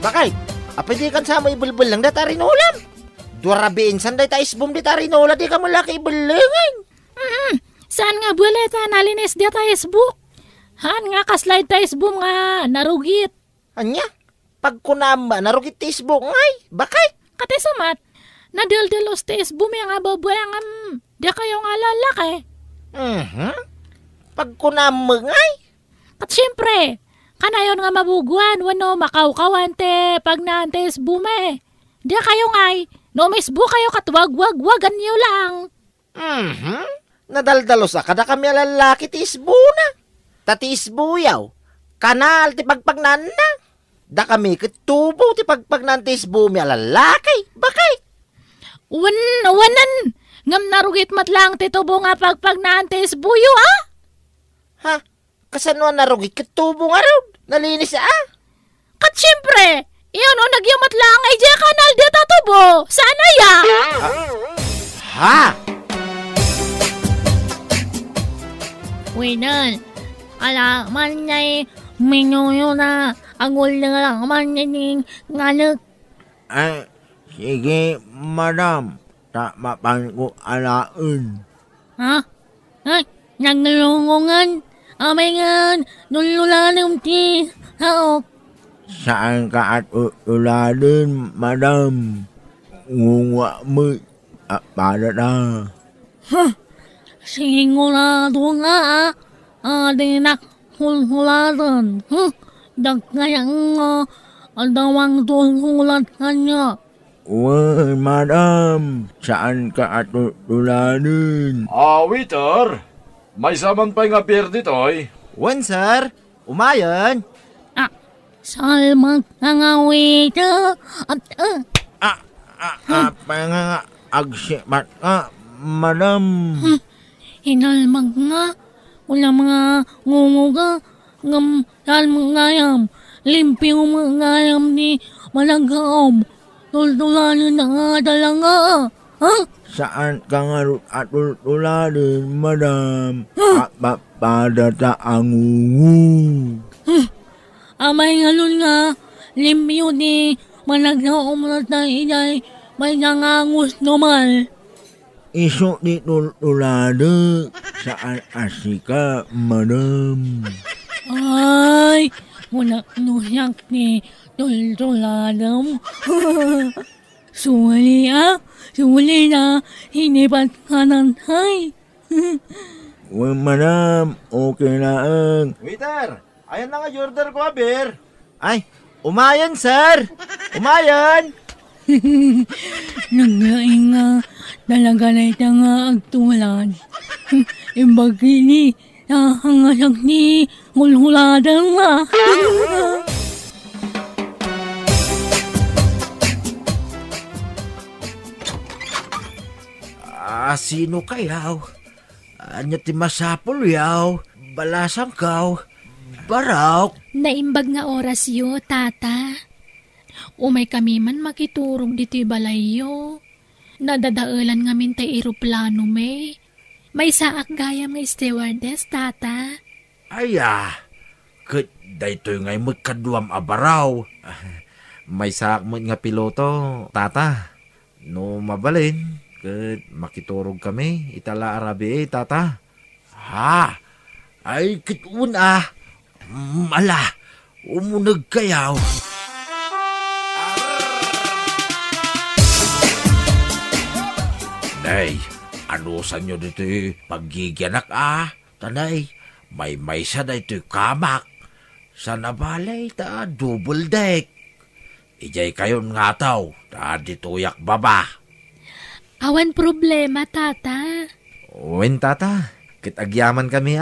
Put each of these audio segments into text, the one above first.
Bakit? Apay di kan sa mo ibulbul lang data rin ulam. Durabiin san day ta isbom di ta rin ulam di ka malaki ibulungan. Saan nga buleta nalinis di ta isbo? Han nga kaslide ta isbom nga narugit. Anya? Pag kunamba narugit ti isbom ngay. Bakit? Kati samat, nadildilos ti isbom yung nga babuyangan di kayo nga lalaki. Pag kunamba ngay. At syempre, kanayon nga mabuguan, wano makawkawan te pag naantes bume. Di kayo ngay, no misbo kayo katwag-wag-wagan niyo lang. Nadaldalos kada kami lalaki ti isbo na. Tati isbo yaw, kanal ti pagpagnan na. Da kami kitubo ti pagpagnan ti isbo mi lalaki. Bakit? Wanan, ngam narugit matlang ti tubo nga pagpagnan ti isbo yo Ha? Kasanwa narugit kitubo nga raw. Nalinis Kat syempre, iyon o nagyamat lang ay di kanal di tatubo. Sana ya? Ha? Winal, ala man niya'y minuyo na agul na lang man niya'y ngalag. Ay, sige, madam. Mapan ko alaun. Ha? Ay, naglungungan. Amay nga, nululanong ti haok. Saan ka at uladin, madam? Ngunga mo. Para na. Sigurado nga dinak hulhulatan. Dagkayang adawang tulhulat kanya. Uy, madam. Saan ka at uladin? Waiter. May saman pa nga beer ditoy. Wen, sir. Umayon. Salmag nangawit Agsipat ka, madam. Hinalmag nga. Wala mga ngumuga. Ngam salmagayam. Limpyo magayam ni malagaom. Tultulanin na nga talaga. Saan ka nga at uladin, madam? Pada ta angungu. Amay nga nun nga. Limpyo ni malagaom na tayo may nangangus naman. Iso di tulade. Saan asika, madam? Ay, wala nuyak ni tultuladam. Suli na, hinipat ka ng hay. Well, madam, okay lang. Waiter, ayan na nga order ko, beer. Ay, umayon, sir. Umayon. Naglaing nga, talaga na ito nga agtulad. Imbag kini, nahangasag ni hulhuladan nga. Sino kayaw? Anya ti masapol yaw? Balasang kaw? Baraw? Naimbag nga oras yo, tata. Umay kami man makiturong dito balayo. Nadadaalan nga min tay eroplano may. May saak gaya may stewardess, tata. Kat daytoy ngay magkaduam abaraw. May saak mo nga piloto, tata. No mabalin, kat makiturog kami. Itala arabi tata. Ha? Ay, kitun Mala, umunag kayaw. Nay, ano sa nyo dito paggigianak Tanay, may sa na ito kamak. Sa nabalay double deck. Ijay kayon nga taw, dituyak baba. Awan problema, tata. Wen, tata. Kitagyaman kami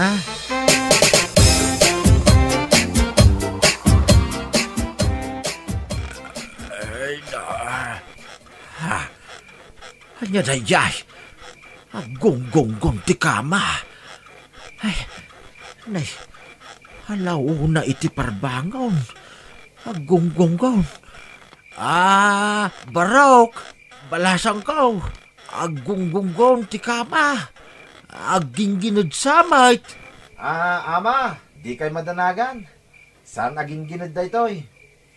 Anya na yay. Gong-gong-gong ti kama. Ay, nay, halaw na iti parbangon. Gong-gong-gong. Barok, balasang kaw. Gong-gong-gong ti kama. Aging-ginad samay. Ama, di kay madanagan. Saan aging ginad da ito'y?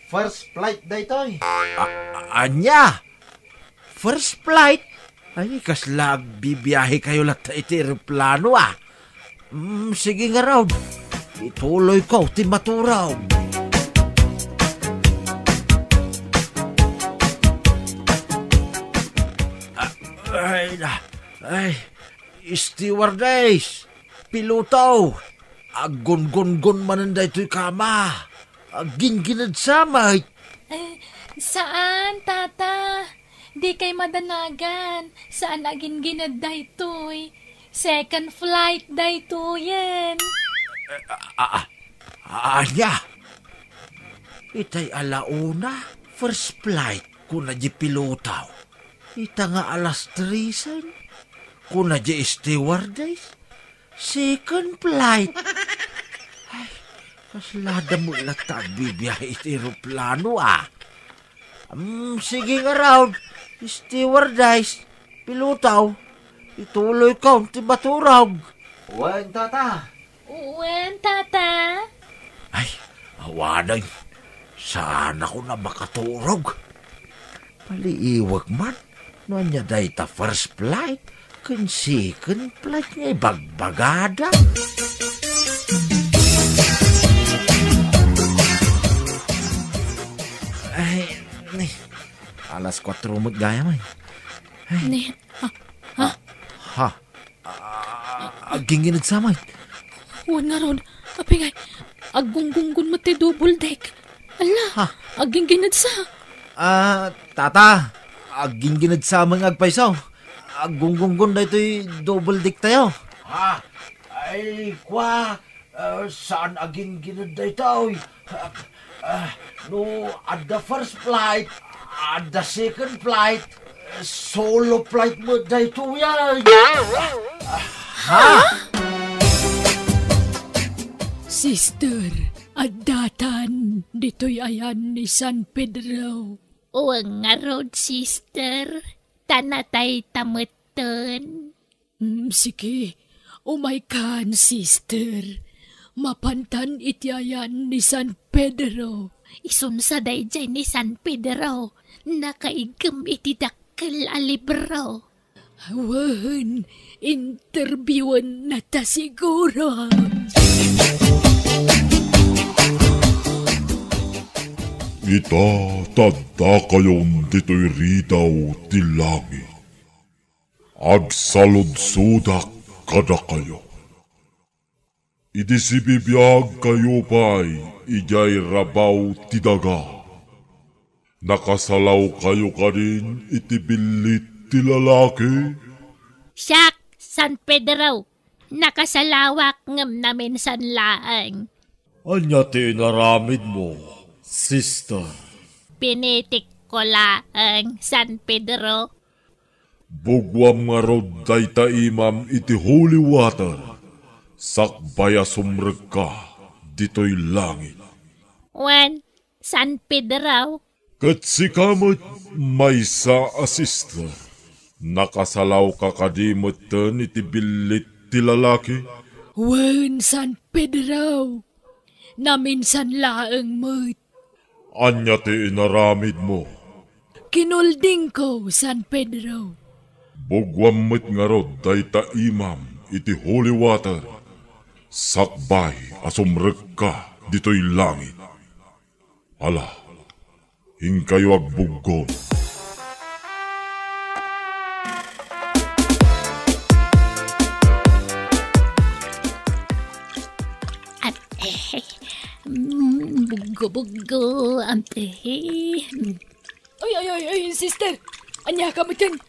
First flight day toy. Anya? First flight? Ay, kasla bibiyahe kayo lahat iti aeroplano sige nga raw. Ituloy ko, ti maturaw. Stewardess, pilotaw, agon-gon-gon mananda ito'y kama. Agin-ginad samay. Saan, tata? Di kay madanagan. Saan agin ginad daytoy? Second flight daytoyen. Anya? Itay alauna, first flight, kuna di pilotaw. Ita nga alas 3, kuna di stewardess. Second flight. Ay, kaslada mo latag bibiyahe iti aeroplano sige nga raw, stewardess, pilotaw, ituloy ka, ti baturag. Wen, tata. Uwen, tata? Ay, awanay, saan ako na makaturog? Paliiwag man, no niya day ta first flight, kun second flight niya bagbagada. Ay, alas 4 mo't gaya man. Ni, Ha? Aging samay. Uwan nga ron. Apingay, aggunggungun mo ti double deck. Ala, aging ginadsa. Tata, aging ginadsamang agpaisaw. Aggunggungun da ito'y double dick tayo. Ay, kwa, saan aging ginaday tao? No, at the first flight, at the second flight, solo flight mo day to yan. Sister, adatan, dito'y ayan ni San Pedro. Uwang nga road, sister. Tanatay tamuton. Sige, umay kan, sister. Mapantan itiayan ni San Pedro. Isunsaday dyan ni San Pedro. Nakaigam iti dakkel a libro. Wan, interviewan na ta siguro. Ita, tadda kayon dito'y ridaw ti langit. Agsaludsudak kada kayo. Iti sibibiyag kayo pa'y ijay rabaw ti daga. Nakasalaw kayo ka rin iti bilit ti lalaki. Siyak, San Pedro. Nakasalawak ngam namin sanlaang. Anya ti inaramid mo, sister? Pinitik ko laang, San Pedro. Bugwam nga rod day ta imam iti holy water. Sakbaya sumreg ka, dito'y langit. Wan, San Pedro. Kat si kamot may sa sister. Nakasalaw ka kadimot iti bilit ti lalaki. Wan, San Pedro. Naminsan laang mo't. Anya ti inaramid mo. Kinulding ko, San Pedro. Bugwam mo't nga rod day ta imam iti holy water. Sakbay asumreg ka dito'y langit. Ala, hingkayo agbuggon. Bugo-bugo, ante. Ay, sister. Anya ka mo dyan.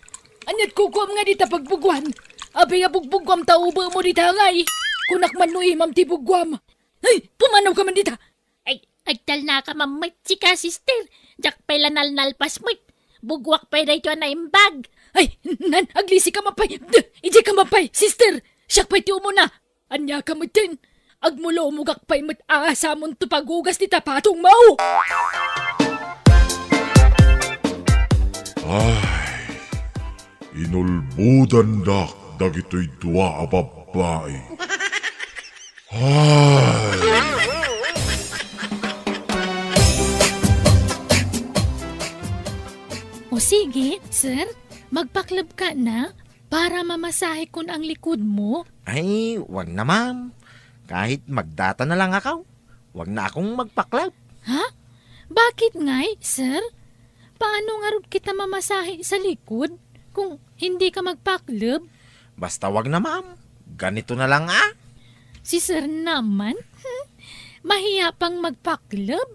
Anyat kukuam nga dita pagbugwan. Abi nga bugbugwam taubo mo dita ngay. Kunak man no imam ti bugwam. Ay, pumanaw ka man dita. Ay, agtal na ka mamit, chika, sister. Jak pa'y lanal-nalpas mo't. Bugwak pa'y dahito na imbag. Ay, nan, aglisi ka mapay. Ije ka mapay, sister. Siyak pa'y ti umuna. Anya ka mo dyan. Agmulo umugak pa'y mat aasamon to pagugas ti tapatong mau. Ay, inulbudan dak dagito'y dua a babae. Ay. O sige, sir, magpaklab ka na para mamasahe kun ang likod mo. Ay, wag na ma'am. Kahit magdata na lang ako, wag na akong magpaklab. Ha? Bakit ngay, sir? Paano nga rin kita mamasahe sa likod kung hindi ka magpaklab? Basta wag na ma'am. Ganito na lang Si sir naman, mahiya pang magpaklab.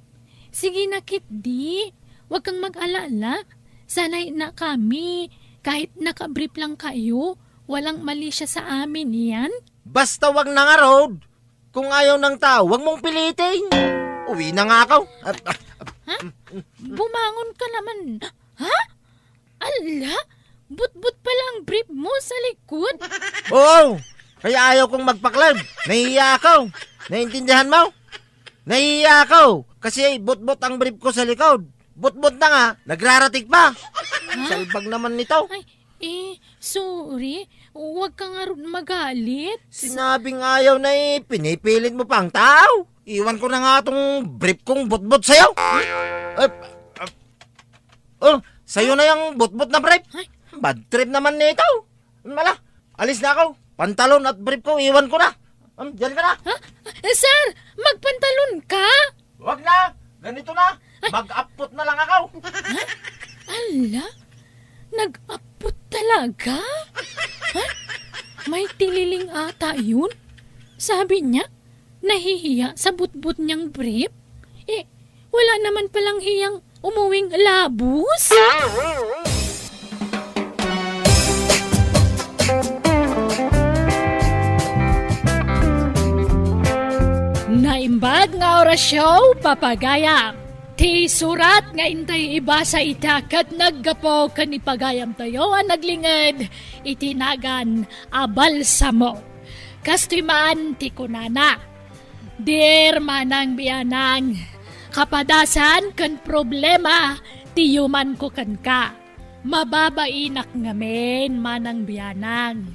Sige na, Kit di. Huwag kang mag-alala. Sanay na kami. Kahit nakabrief lang kayo, walang mali siya sa amin yan. Basta wag na nga, Rod. Kung ayaw ng tao, wag mong pilitin. Uwi na nga ako. Bumangon ka naman. Ha? Ala? But-but pala ang brief mo sa likod. Oo, kaya ayaw kong magpaklab. Nahihiya ako. Naintindihan mo? Nahihiya ako. Kasi but-but ang brief ko sa likod. But-but na nga, nagraratik pa. Salbag naman nito. Ay, sorry. Huwag ka nga rin magalit. Sinabing ayaw na pinipilit mo pa ang tao. Iwan ko na nga itong brief kong but-but sa'yo. Sa'yo na yung but-but na brief. Bad trip naman nito. Mala, alis na ako. Pantalon at brief ko, iwan ko na. Diyan ka na. Sir, magpantalon ka? Wag na. Ganito na. Mag-upot na lang ako. Ala? Nag-upot talaga? May tililing ata yun? Sabi niya, nahihiya sa but-but niyang brief? Wala naman palang hiyang umuwing labus? Naimbag nga orasyon, papagayam. Ti surat nga intay iba sa itakat naggapo kanipagayam tayo ang naglingad itinagan abalsamo. Kastimaan ti kunana. Dear manang biyanang, kapadasan kan problema ti yuman ko kan ka. Mababainak ngamen manang biyanang.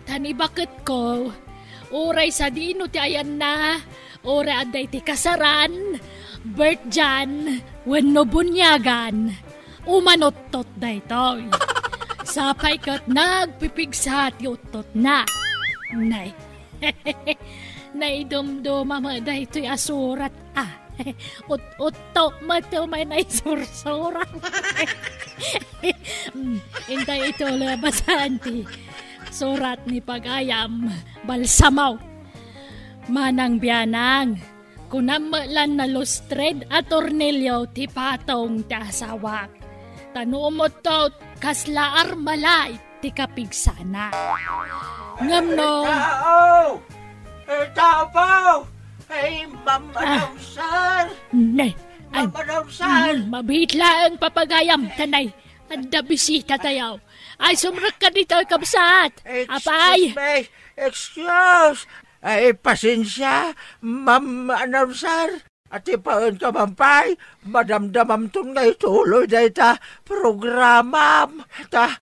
Tani bakit ko, uray sa dino ti ayan na, uray aday ti kasaran, birth dyan, wenno bunyagan, umanotot daytoy. Sapay kat nagpipigsa ti utot na. Nay, naidumduma mo daytoy asurat Ut-utok mato may naisursurat. Intay ito labasan ti surat ni Pagayam balsamaw. Manang biyanang, kunamalan na lustred at Ornelio ti patong ti asawak. Tanumot to kaslaar malay ti kapigsana. Ngamno. Tao po! Ay, Mama Nay, Mama Rawsar! mabihitla ang Papagayam, tanay. Anda bisita tayo. Ay, sumrak ka dito, kabsat. Apay! Excuse! Ay, pasensya, Mama Rawsar. At ipaon ka, Mampay, madamdamam tong na ituloy na ita programam.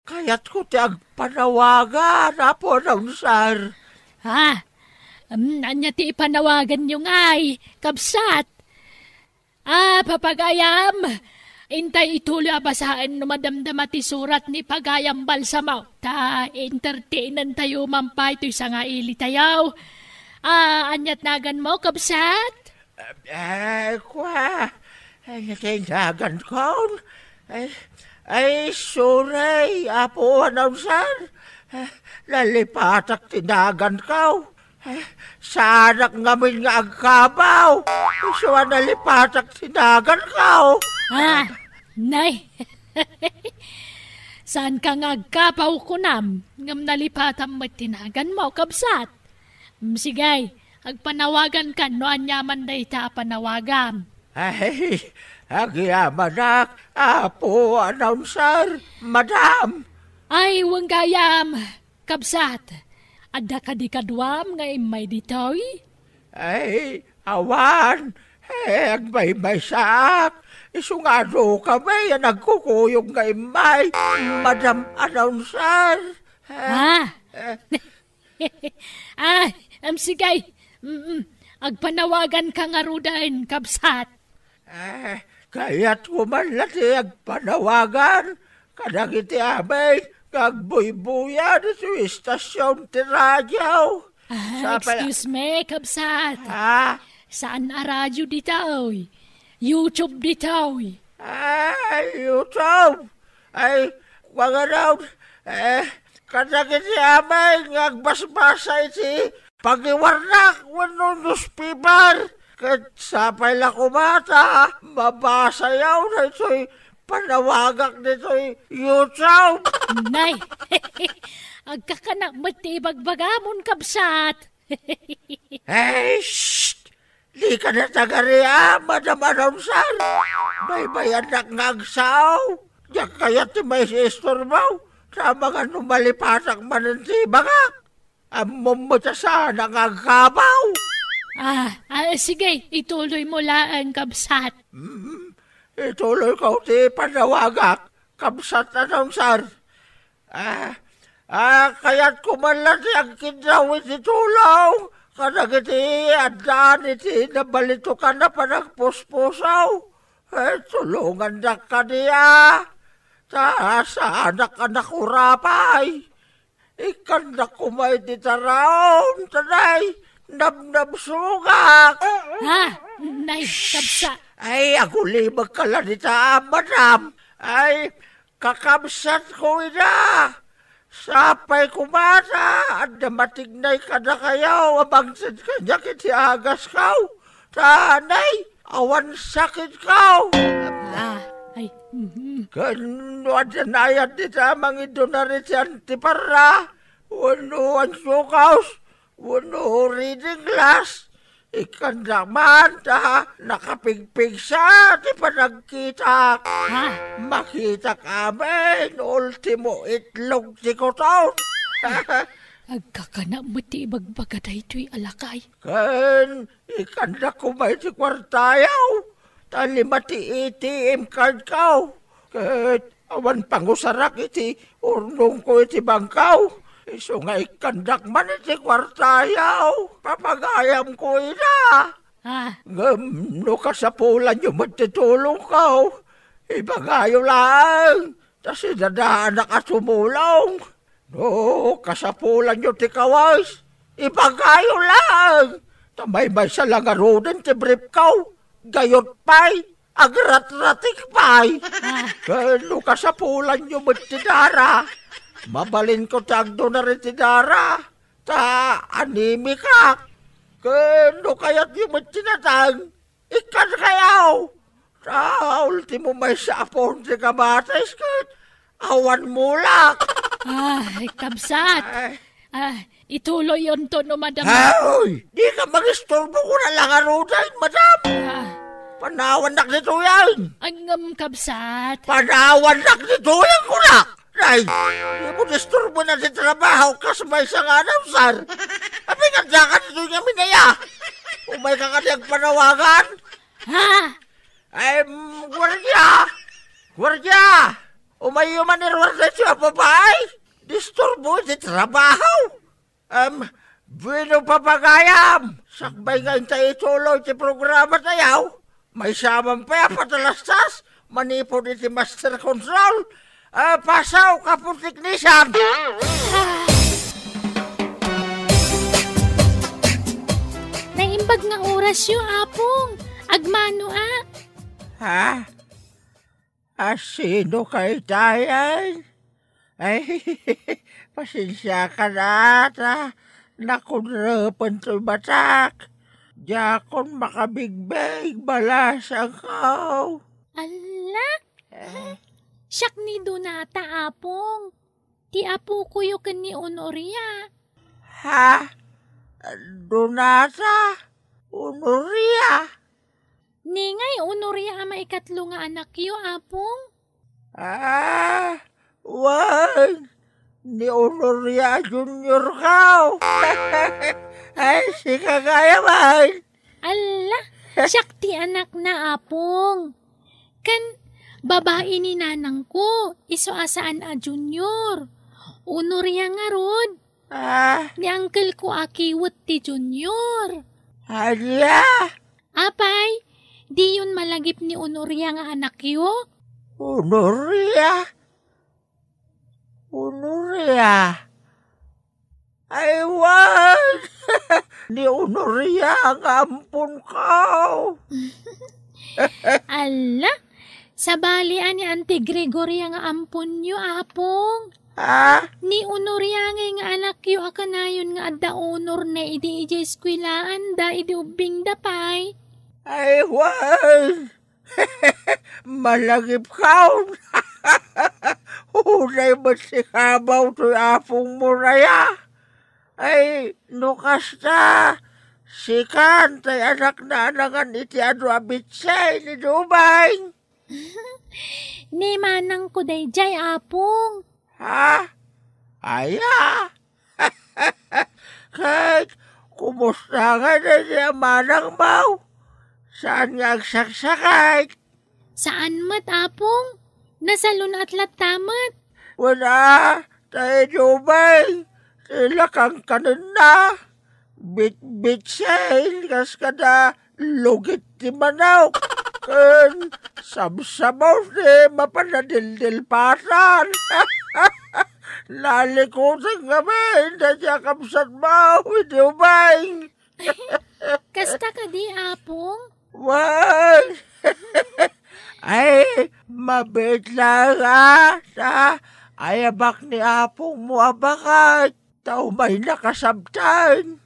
Kayat ko ti agpanawagan, Apo Rawsar. Ha? Anya ti ipanawagan nyo ngay, kabsat. Papagayam, intay ituloy abasaan no madamdama ti surat ni Pagayam balsamaw. Entertainan tayo Mampay, to'y nga ili tayo. Anyat nagan mo, kabsat? Natindagan ko. Sorry, Apo Rawsar. Lalipatak tinagan ko. Sanak ngamin nga agkabaw. Isuwa nalipatak tinagan ko. Nay. Saan ka nga agkabaw kunam? Ngam nalipatam mo tinagan mo, kabsat. Sigay, agpanawagan ka no anyaman da ita panawagan. Ay, agyaman ak, Apo Rawsar, Madam. Ay, wang gayam, kabsat. Ada ka di kadwam nga imay ditoy? Ay, awan. Agmay-may saak. Isungado kami, nagkukuyog nga imay, Madam Rawsar. Sigay. Agpanawagan ka nga rudahin, kabsat. Kaya't ko man lati agpanawagan. kadagiti amay, kagbuybuya na sa istasyon ti radyo. Excuse me, kabsat. Ha? Saan na radyo ditaw? YouTube ditaw. Ay, YouTube. Ay, mga daw, kadagiti amay, ngagbasbasa iti pagiwarnak, wano newspaper. Kat sapay la kumata, mabasa yaw na ito'y panawagak nito'y YouTube. Nay, agkakanak matibagbagamon, kabsat. Hey, shh! Di ka na tagariya, Madam Announcer. May bayanak ngagsaw. Diyak kaya ti may istorbaw sa mga numalipasak manantibagak. Amom mo ta sana ngagkabaw. Sige, ituloy mo lang, kabsat. Ituloy ko ti panawagak, Kabsat Announcer. Kaya't kumalati ang kinrawit ti tulaw. Kadagiti adaan iti nabalitukan na panagpuspusaw. Tulungan na ka niya. Sa anak-anak urapay. Ikan na kumay ti taraon. Tanay, nabnabsugak. Nay, kabsat. Ay, agulibag ka lang nita, madam. Ay, kakabsat ko ina. Sapay kumata, at namatignay ka na kayaw, abangsid ka niya kiti agas kaw. Tanay, awan sakit kaw. Kano adanayan di tamang ito na rin si Antipara. Wano ang sukaws, wano reading glass. Ikan naman nakapigpig sa ti panagkita. Makita kami, ultimo itlog si Kotaw. Agkakanak matibagbagatay ito'y alakay. Ikan na kumay ti kwartayaw. Talimati ATM card kaw. Awan pangusarak iti urnong ko iti bangkaw. Iso nga ikandak man iti kwartayaw. Papagayam ko ina. No kasapulan yung matitulong kaw. Ibagayo lang. Tas idadaan na kasumulong. No kasapulan yung ti kawas. Ibagayo lang. Tamay-may sa langarodan ti brief kaw. Gayot pa'y. Agrat-ratik pa'y. No kasapulan yung matidara. Mabalin ko tagdo na rin ti Dara. Animi ka. Kano kaya't yung matsinatang. Ikan kayaw. Ultimo may sapon si kamatis. Awan mulak. Kabsat. Ituloy yun to no, madam. Ay, di ka mag-istorbo ko na lang aruday, madam. Panawan nak nito yan. Ang kabsat. Panawan nak nito yan ko na. Ay, di mo disturbo na si trabaho kas may isang announcer. Abi nga dakan ito niya minaya. Umay ka kanyang panawagan. Ay, Gwardiya! Umayuman ni Rwarda siya, babae. Disturbo si trabaho. Bueno papagayam. Sakbay nga tayo ituloy si programa tayaw. May samang pa patalastas. Manipod iti master control. Pasaw ka po teknisyan. Naimbag ng oras yung apong. Agmano Ha? Sino kay tayan? Ay, pasensya ka na. Nakunrapan to'y batak. Diyakon makabigbig balas ang kaw. Ala? Siyak ni Donata apong. Ti apo ko yung ni Honoria. Ha? Donata? Honoria? Ningay, Honoria ang maikatlo nga anak yo, apong. Wag. Ni Honoria Junior kaw. Ay, si kagayaman. Ala, siyak ti anak na apong. Kan, babae ni nanang ko, iso asaan a Junior. Honoria nga rod. Ni uncle ko akiwat ti Junior. Hala? Apay, di yun malagip ni Honoria nga anak yo? Honoria? Honoria. Ay, wag! Ni Honoria ang ampon ko. Ala, sa balian ni Auntie Gregoria nga ampon nyo, apong. Ha? Ni Honoria nga anak yu akanayon nga adda honor na idi eskwilaan da idi ubing dapay. Ay, wag! Malagip kaon. Hunay masikabaw to'y apong muraya. Ay, nukas na. Sikan, tay anak na anangan iti adu abitsay ni Dubay. Ni manang ko day jay, apong. Ha? Aya? Kahit, kumusta nga na niya manang mau? Saan nga agsaksakay? Saan mat, apong? Nasalun at latamat. Wala, tayo Dubay. Sila kang kanina. Bit-bit-sail, kas kada lugit ti manaw. Kan sabsabaw si mapanadildil pasan. Lalikutan kami, hindi siya kapsat mo, Dubay. Kasta ka di, apong? Wag! Ay, mabit lang sa ayabak ni apong mo abakat. Tao may nakasabtan.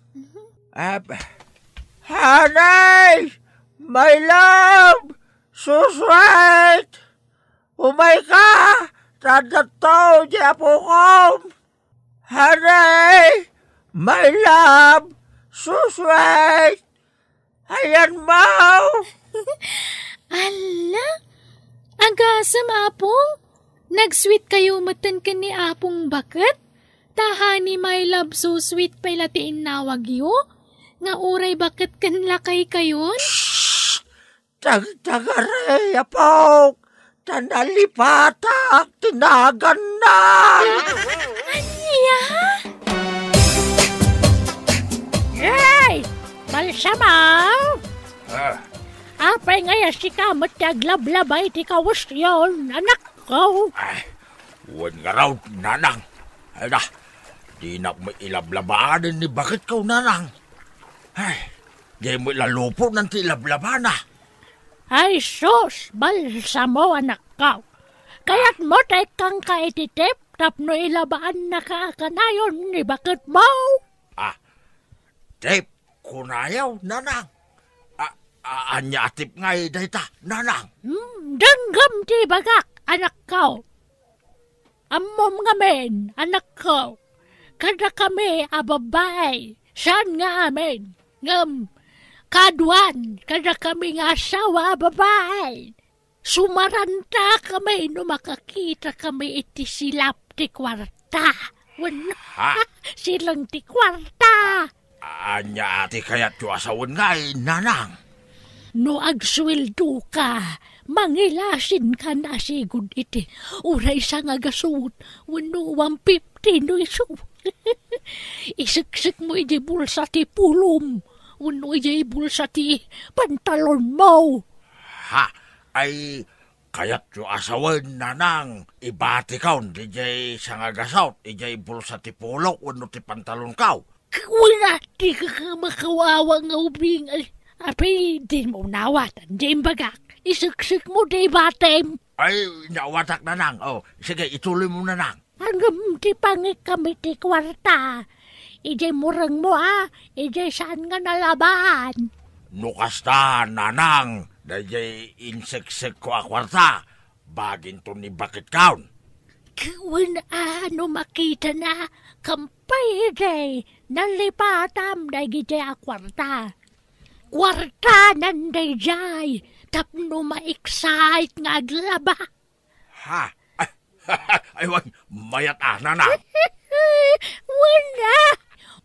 Hanay! My love! Suswait! Umay ka! Tadato di apo ko! Hanay! My love! Suswait! Ayan mo! Ala, agasam, apong? Nag-sweet kayo matan ka ni apong bakat? Tahani my love so sweet pay latiin nawag yo? Nga uray bakit kanlakay kayon? Tag-tagare, apok! Tanalipatak, tinagan na! Anya? Yay! Balsamaw! Apay ngaya si kamot naglablabay ti kawas yon, anak ko. Ay, huwag nga raw, nanang. Ay na, di na mo ilablabaan ni bakit ka, nanang. Ay, di mo ilalupo ng ti ilablabana. Ay sus, balsamo anak ko. Kaya't mo tay kang kaititip, tapno ilabaan na kaakanayon ni bakit mo. Tip, kunayaw, nanang. Anya tip ngay dayta, nanang. Danggam ti bagak, anak ko. Amom ngamen, anak ko. Kada kami ababay, saan nga amin? Ngam, kaduan, kada kami nga asawa ababay. Sumaranta kami no makakita kami iti silap ti kwarta. Wala, silang ti kwarta. Anya ati kaya't yu asawon ngay, nanang. No agsweldo ka, mangilasin ka na sigud iti. Uray sa nga gasud, wano 150 no iso. Isiksik mo iti bulsa ti pulom, wano iti bulsa ti pantalon mo. Ha, ay kaya't yu asawon, nanang. Ibati kaon, di jay sa nga gasaw, ijay bulsa ti pulok, wano ti pantalon kaw. Wala ti ka makawawa nga ubing. Apay, di mo nawatan, di bagak. Isiksik mo di batem. Ay, nawatak, nanang. Oh, sige, ituloy mo, nanang. Hanggang ti pangit kami ti kwarta. Ijay murang mo ijay saan nga nalaban. Nukas ta, nanang. Dajay inseksek ko akwarta. Bagin to ni bakit kaon. Kung ano makita na, kampay ijay, nalipatam na ijay akwarta. Kwarta nanday jay, tapno ma-excite nga aglaba. Ha? Ay, wag, mayat nanang. Wala.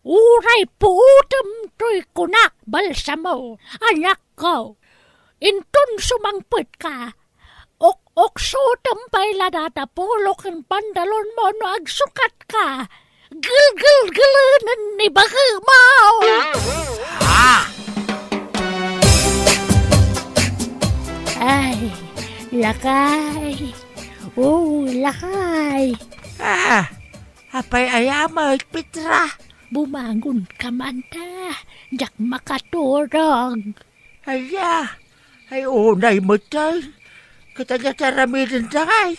Uray putam to'y kunak, balsamo, anak ko. Inton sumangput ka. Ok sutam pa'y ladata pulok ang pandalon mo no agsukat ka. Gil-gil-gilanan ni Bakimaw. Ha? Ay, lakay. Oh, lakay. Apay ayamay, Petra. Bumangon ka man ta. Jak makaturog. Ay unay mo tayo. Katanya taramirin takay.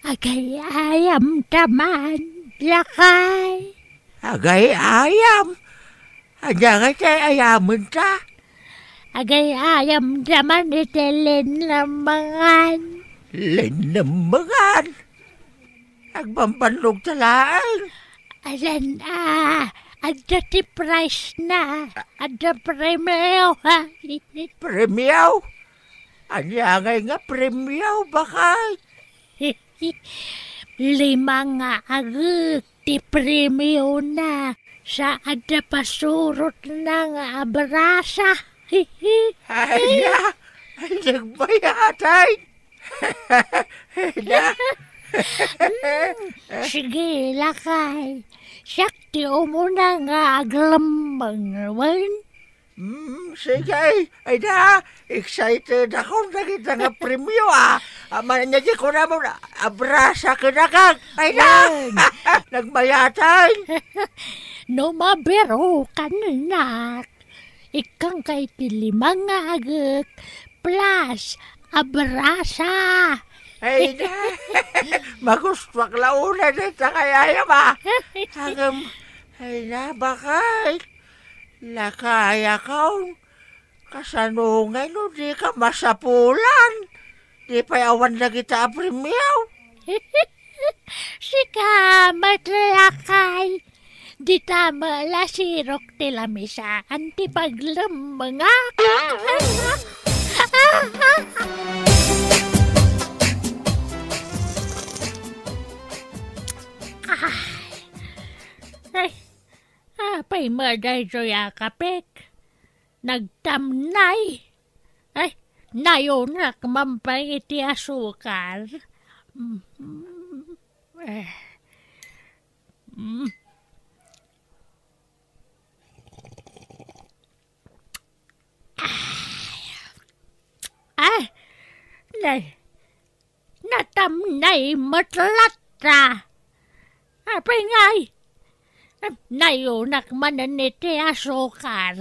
Agay ayam taman. Lakay. Agay ayam. Anya ka tayo ayaman ta. Agay ayam taman itilin lamangan. Linamangan. Agpampanlog talaan. Alan adda ti price na. Adda premyo ha. Premiaw. Anya nga premiaw bakay. 5 nga aguk ti premyo na. Sa adda pasurot na nga abrasa. Ay nagbayatay. Sige, lakay. Sakti umuna nga aglambangawan. Sige, ay excited ako na kita nga premyo Mananyagi ko na mo na, abrasa ka na kag. Ay nagbayatay. No mabero ka na. Ikang kay tilimang nga aguk plus abrasa. Ay magustwak launa na sa kaya ba? Hanggang, ay bakay. Lakaya ka. Kasanungay no, di ka masapulan. Di payawan na kita premiaw. Sika, matlakay. Di tama la sirok tila misa anti paglamangak. Apay maday joya kapek. Nagtamnay. Ay, nayon na kamampay iti asukar. Natamnay matlatra. Apay ngay. Nayonak mananiti asukar.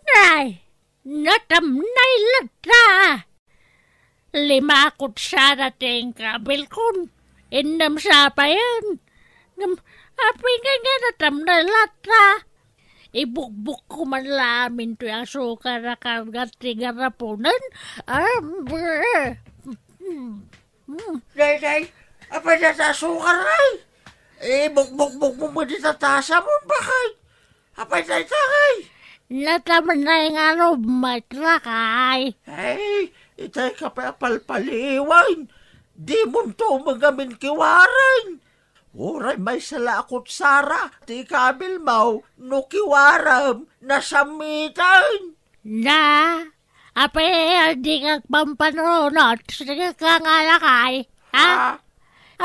Nay, natamnay latra. 5 kutsara ting kabil kun. Inam sa pa yan. Apay nga natamnay latra. Ibukbuk ko man lamin to yung asukar na kargati garapunan. Day, apay na sa asukar ay. Bukbuk mo di tatasa mo bakay. Apay na itakay. Nataman na yung ano, matlakay. Ay, itay ka pa palpaliwan. Di mo to magamin kiwaran. Uray may salakot Sara, ti kabil mau, no kiwaram, nasamitan. Na, apay di kang pampanunot, sige ka nga lakay, ha?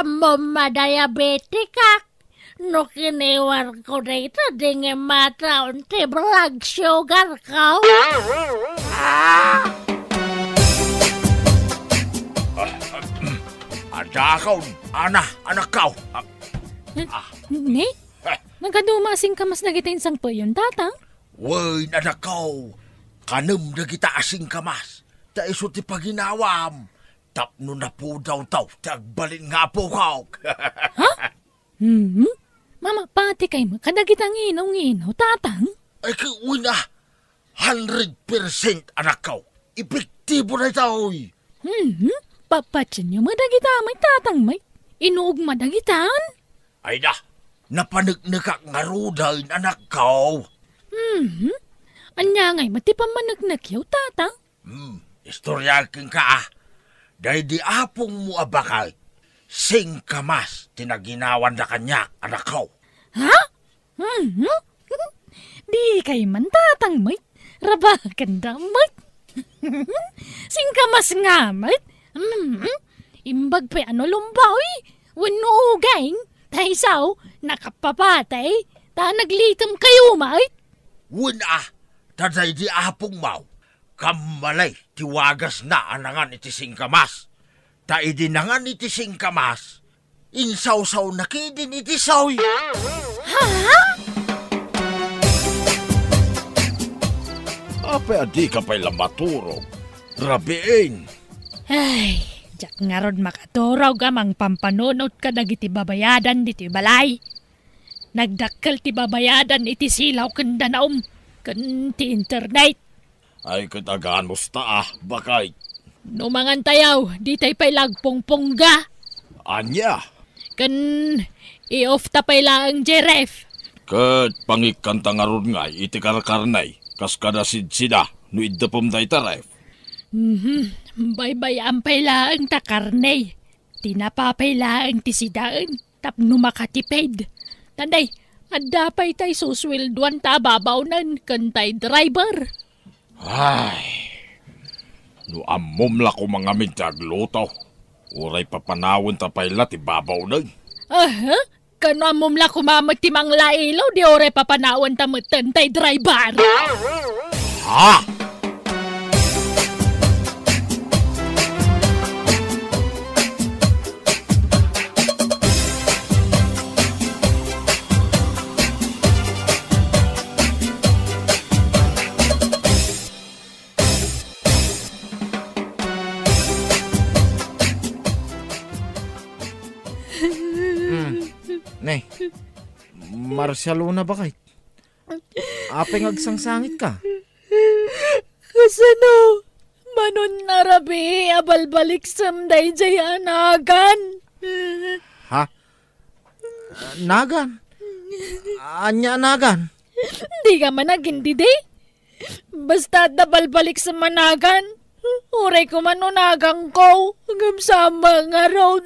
Mamadiabetic ka. No kiniwar ko dito, di nga mataon, ti blood sugar ka. Adakaw, anak kaw. Ne? Nagadumasing ka mas nagitain sang po yun, tatang? Way, anak kaw. Kanam na kita asing kamas. Ta iso ti paginawam. Tapno na po daw tagbalin nga po kaw. Ha? Mama, pati kay mo, kadagitang inaw, tatang? Ay kiuwi na. 100% anak kaw. Epektibo na ito. Papatsin niyo madagita may tatang may. Inuog madagitan? Ay na, napanagnagak nga rudain anak kaw. Anya ngay matipamanagnak yaw, tatang? Istoryakin ka Dahil di apong mo abakay. Sing kamas, tinaginawan na kanya, anak kaw. Ha? Di kay man tatang may. Rabakan damay. Sing kamas nga may. Imbag pa ano lumbaw wano gaing. Tahisaw, nakapapatay. Ta naglitam kayo may. Wuna, Taday di apong mau. Kamalay, tiwagas na anangan iti singkamas. Taidi nangan iti singkamas. Insaw-saw na kidin iti saw. Apa adi ka pa'y lamaturog? Rabiin. Ay, jak nga rod makaturaw gamang pampanunot ka dagiti babayadan diti balay. Nagdakkel ti babayadan iti silaw kanda naom kan ti internet. Ay katagaan musta bakay. Numangan tayaw, di tay pa'y lagpongpongga. Anya? Kan i-off ta pa'y laang jeref. Kat pangikanta nga ron nga iti karkarnay. Kas kada sidsida, no idapom day taref. Bay-bayan pa'y laang ta karne. Tinapapay laang ti sidaan, tapno makatipid. Tanday, adapay tay suswilduan ta babawnan kan tay driver. Ay, no amom la ko mga midjagluto. Uray papanawon tapay la ti babaw na. Aha? Kano amom la kumamat ti mang lailaw di ore papanawan tamutan tay driver. Ha? Nay, Marcialona ba kahit? Apeng agsangsangit ka. Kasano? Manon narabi, abalbalik samday jay anagan. Ha? Nagan? Anya nagan? Di ka managindi di? Basta dabalbalik sa managan. Uray ko manunagang ko. Hanggang sama nga road.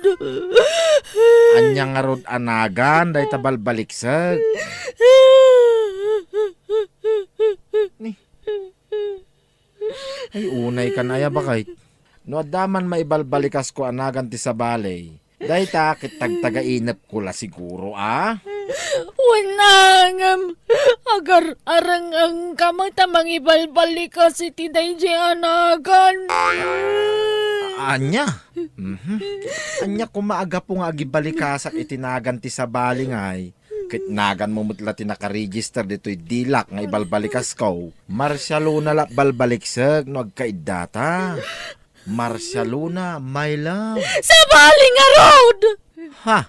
Anya nga rod anagan, dahi tabal baliksag. Ay, unay ka na ya ba kahit? No adaman maibalbalikas ko anagan ti sa balay. Dahi takit tagtagainap ko la siguro, Wanangam. Agar arang ang kamatamang ibalbalik kasi tiday di anagan. Anya? Anya kumaaga po nga agibalikasak itinagan ti sa bali ngay. Kit nagan mo mutla ti nakaregister dito'y dilak nga ibalbalikas ko. Marcialona la balbaliksag no agkaidata. Marcialona, my love. Sa bali nga road! Ha?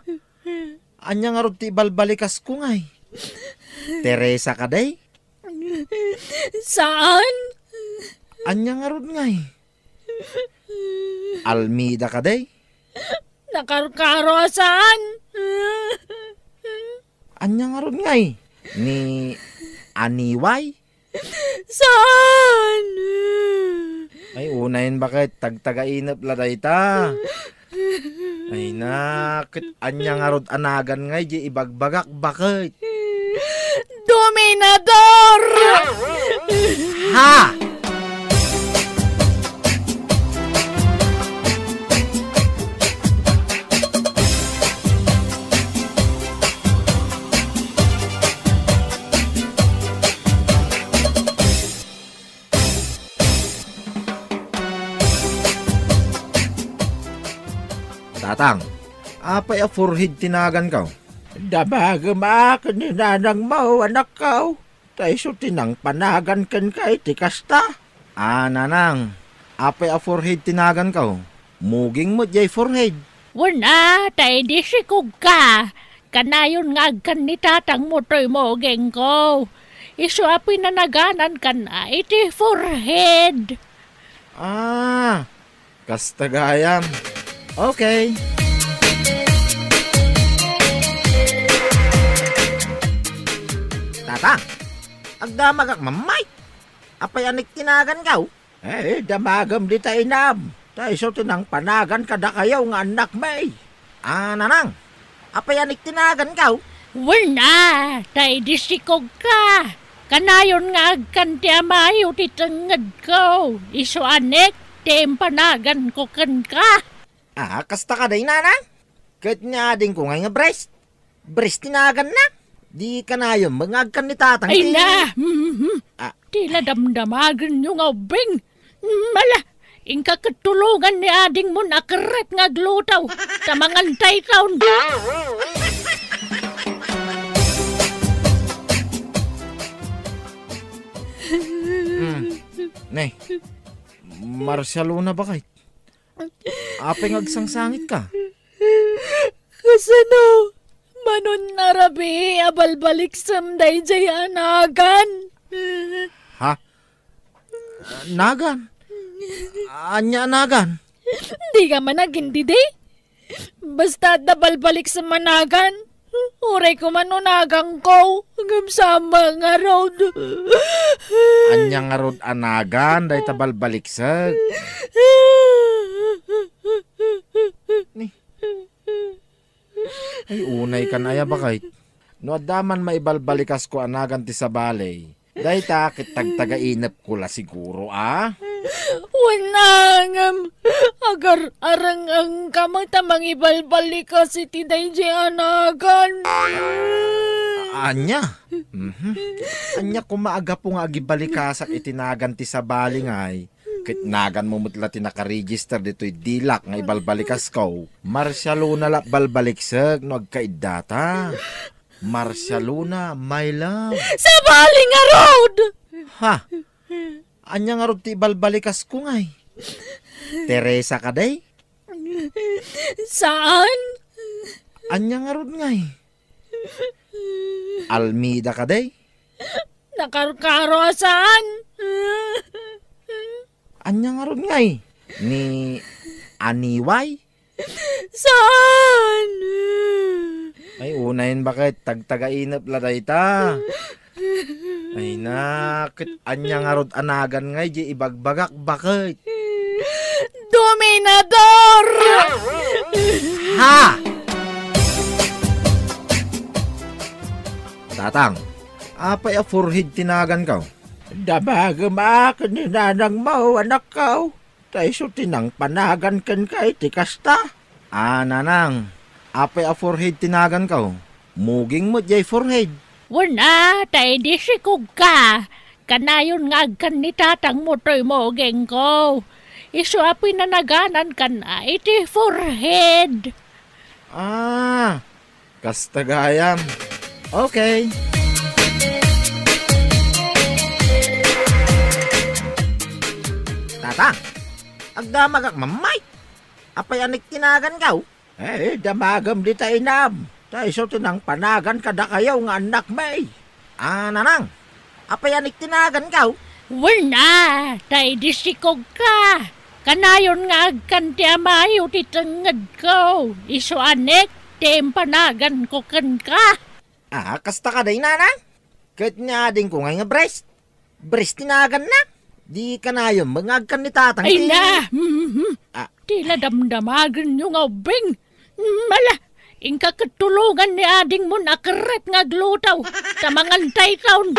Anya nga rod ti ibalbalikas ko ngay. Teresa ka day? Saan? Anya nga rod ngay. Almida ka day? Nakarkaro saan? Anya nga rod ngay. Ni Aniway? Saan? Ay, unahin bakit? Tagtagainap la dayta. Ay, nakit. Anya nga rod anagan ngay, di ibagbagak bakit? Dominador! Ha? Tatang, apay a forehead tinagan ka? Damagama ka ni nanang mo, anak ko. Tay so tinang panagan kan kay tikasta. Nanang, apay a forehead tinagan ka? Muging mo jay forehead. Wala, tay di sikog ka. Kanayon nga agkan ni tatang mo to'y mogeng ko. Iso apoy nanaganan ka na, iti forehead. Kastagayam. Okay. Tatang, agdamag ak mamay. Apay anik tinagan ka? Damagam di tayo inam. Tay so tinang panagan kada kayaw nga anak may. Nanang, apay anik tinagan ka? Wala, tay di sikog ka. Kanayon nga agkan ti amayo ti tangad ko. Iso anek, ti empanagan ko kan ka. Kasta ka day, nanang? Kahit nga din ko nga breast. Breast tinagan na. Di ka na yun, mangagkan ni tatang. Ay na! Tila damdamagan nyo nga ubing. Mala, ingka katulungan ni ading mo nakaret nga glutaw. Tamangantay taon. Nay, Marcialuna ba kahit? Apeng agsangsangit ka. Kasano? Manon narabi, abalbalik samday jay anagan. Ha? Nagan? Anya nagan? Di ka managindi di? Basta dabalbalik sa managan. Uray ko manunagang ko. Hanggang sama nga road. Anya nga rod anagan, dahi tabalbaliksag. Ay, unay ka na ya ba kahit? No adaman maibalbalikas ko anagan ti sa balay. Dahi takit tagtagainap ko la siguro, Wanangam. Agar arang ang kamang tamang ibalbalik ka si Tiday J. Anagan. Anya? Anya kumaaga po nga agibalikasak itinagan ti sa bali ngay. Kit nagan mo mutla ti nakaregister dito'y dilak nga ibalbalikas ko. Marcialuna la balbaliksag no agkaidata. Marcialuna, my love. Sa baling nga road! Ha? Anya nga rod ti ibalbalikas ko ngay. Teresa ka day? Saan? Anya nga rod ngay. Almida ka day? Nakarkaro saan? Anya nga rod ngay. Ni Aniway? Saan? Ay, unayin bakit? Tagtagainap la dayta. Ay, nakit. Anya nga rod anagan ngay, di ibagbagak bakit? Dominador! Ha! Tatang, apay a forehead tinagan ka? Damagam akin ni nanang mo, anak ko. Tayo so tinang panagan kan kay tikasta. Nanang, apay a forehead tinagan ka? Muging mo jay forehead. Wala, tayo di sikog ka. Kanayon nga agkan ni tatang mo to'y mogeng ko. Isu api na naganan ka na, iti forehead. Kastagayam. Okay. Tatang, agdamagak mamay. Apay anik tinagan ka? Damagam di tayo nam. Tayo so tinang panagan kada kayaw nga anak may. Nanang, apay anik tinagan ka? Wala, tayo di sikog ka. Kanayon nga agkan ti amayo ti tangad ko. Isu anek, ti panagan ko kan ka. Kasta ka day, nanang? Kahit nga din ko nga breast. Breast tinagan na. Di ka na yun, mangagkan ni tatang. Ay na! Tila damdamagan nyo nga ubing. Mala, ingka katulungan ni ading mo nakaret nga glutaw. Tamangantay taon.